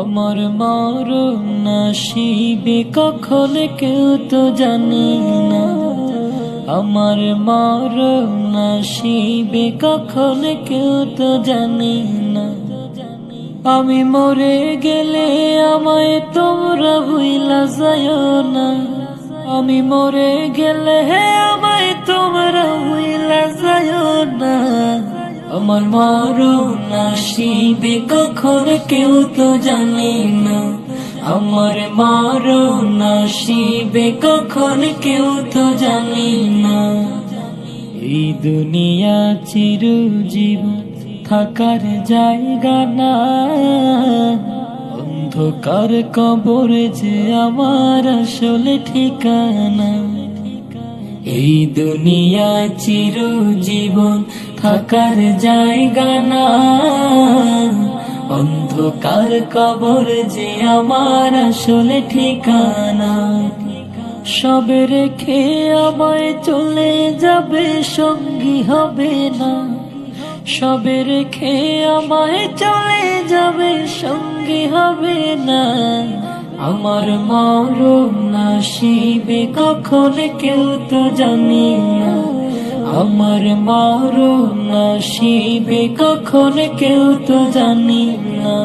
আমার মরণ নসিবে কখন কেউ তো জানে না। আমার মরণ নসিবে কখন কেউ তো জানে না। আমি মরে গেলে আমায় তোমরা ভুইলা যাইও না। আমি মরে গেলে আমায় তোমরা ভুইলা যাইও না। আমার মরণ নসিবে কখন কেউ তো জানে না। আমার মরণ নসিবে কখন কেউ তো জানে না। এই দুনিয়া চিরজীবন থাকার জায়গা না। অন্ধকার কবর যে আমার আসলে ঠিকানা। এই দুনিয়া চিরজীবন থাকার জায়গা না। অন্ধকার কবর যে আমার আসলে ঠিকানা। সবে রেখে আমায় চলে যাবে, সঙ্গী হবে না। সবে রেখে আমায় চলে যাবে, সঙ্গী হবে না। আমার মরণ নসিবে কখন কেউ তো জানে না। আমার মরণ নসিবে কখন কেউ তো জানে না।